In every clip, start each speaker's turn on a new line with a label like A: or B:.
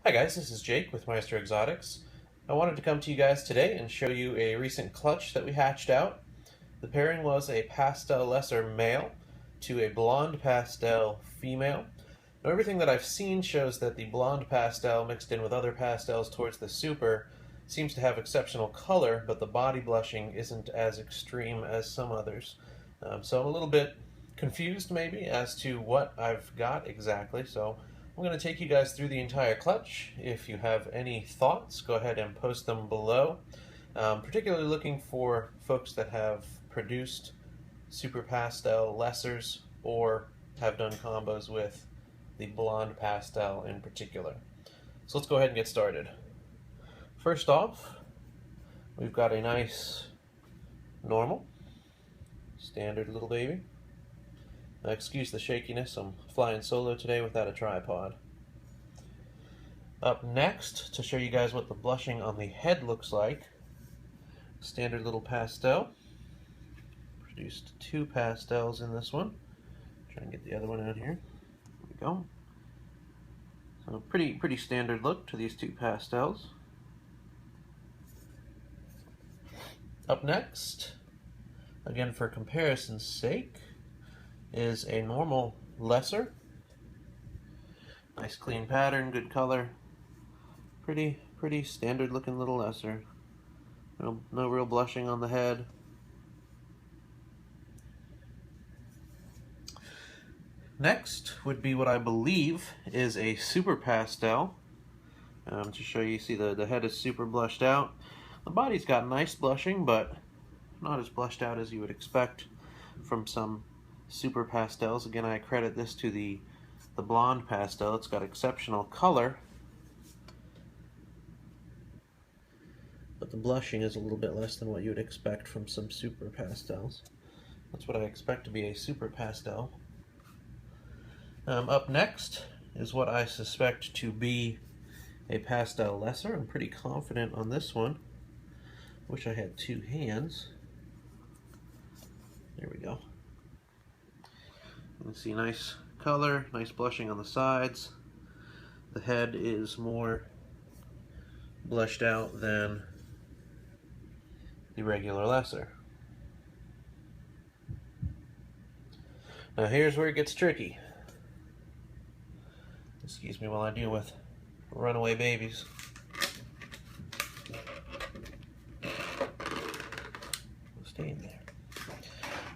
A: Hi guys, this is Jake with Maestro Exotics. I wanted to come to you guys today and show you a recent clutch that we hatched out. The pairing was a pastel lesser male to a blonde pastel female. Now everything that I've seen shows that the blonde pastel mixed in with other pastels towards the super seems to have exceptional color, but the body blushing isn't as extreme as some others. So I'm a little bit confused maybe as to what I've got exactly, so I'm going to take you guys through the entire clutch. If you have any thoughts, go ahead and post them below. Particularly looking for folks that have produced super pastel lessers or have done combos with the blonde pastel in particular. So let's go ahead and get started. First off, we've got a nice normal standard little baby. Excuse the shakiness, I'm flying solo today without a tripod. Up next, to show you guys what the blushing on the head looks like, standard little pastel. Produced two pastels in this one. Try and get the other one out here. There we go. So pretty standard look to these two pastels. Up next, again for comparison's sake, is a normal lesser. Nice clean pattern, good color. Pretty standard looking little lesser. No real blushing on the head. Next would be what I believe is a super pastel. To show you, see the head is super blushed out. The body's got nice blushing, but not as blushed out as you would expect from some super pastels. Again, I credit this to the blonde pastel. It's got exceptional color, but the blushing is a little bit less than what you would expect from some super pastels. That's what I expect to be a super pastel. Up next is what I suspect to be a pastel lesser. I'm pretty confident on this one. Wish I had two hands. There we go. You can see nice color, nice blushing on the sides. The head is more blushed out than the regular lesser. Now here's where it gets tricky. Excuse me while I deal with runaway babies. Stay in there.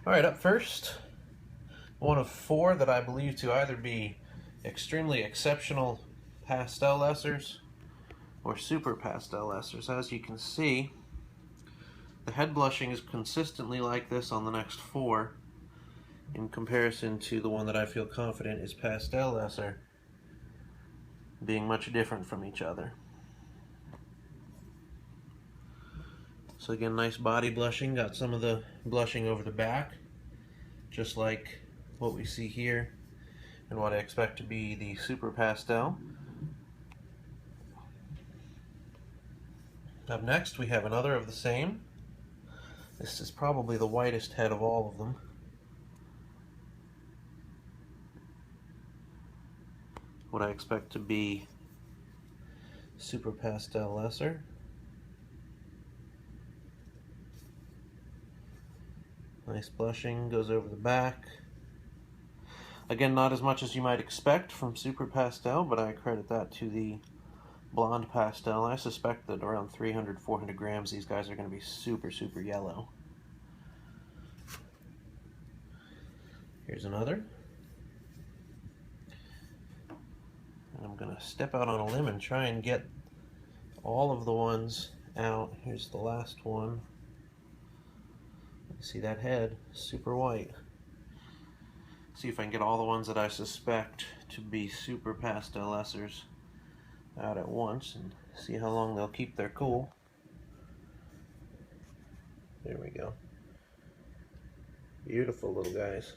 A: Alright, up first, one of four that I believe to either be extremely exceptional pastel lessers or super pastel lessers. As you can see, the head blushing is consistently like this on the next four in comparison to the one that I feel confident is pastel lesser being much different from each other. So again, nice body blushing, got some of the blushing over the back, just like what we see here and what I expect to be the super pastel. Up next we have another of the same. This is probably the whitest head of all of them. What I expect to be super pastel lesser. Nice blushing, goes over the back. Again, not as much as you might expect from super pastel, but I credit that to the blonde pastel. I suspect that around 300-400 grams these guys are going to be super yellow. Here's another. I'm going to step out on a limb and try and get all of the ones out. Here's the last one. See that head, super white. See if I can get all the ones that I suspect to be super pastel lessers out at once and see how long they'll keep their cool. There we go. Beautiful little guys.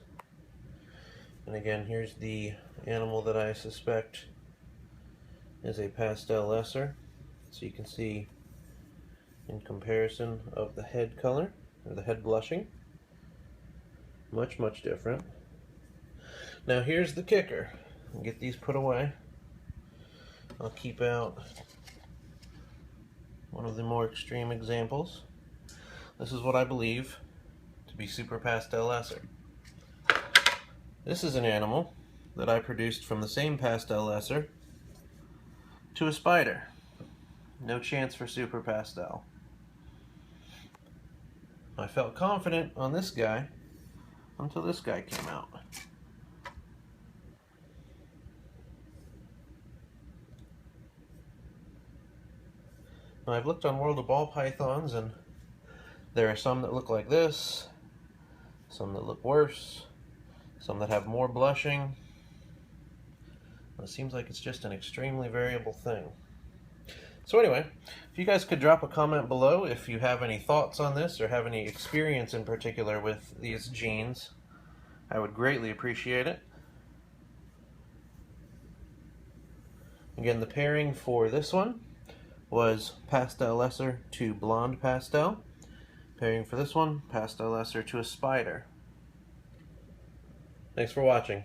A: And again, here's the animal that I suspect is a pastel lesser. So you can see in comparison of the head color, or the head blushing, much different. Now here's the kicker. Get these put away. I'll keep out one of the more extreme examples. This is what I believe to be Super Pastel Lesser. This is an animal that I produced from the same Pastel Lesser to a spider. No chance for Super Pastel. I felt confident on this guy until this guy came out. Now, I've looked on World of Ball Pythons, and there are some that look like this, some that look worse, some that have more blushing. It seems like it's just an extremely variable thing. So anyway, if you guys could drop a comment below if you have any thoughts on this or have any experience in particular with these genes, I would greatly appreciate it. Again, the pairing for this one was Pastel Lesser to Blonde Pastel. Pairing for this one, Pastel Lesser to a spider. Thanks for watching.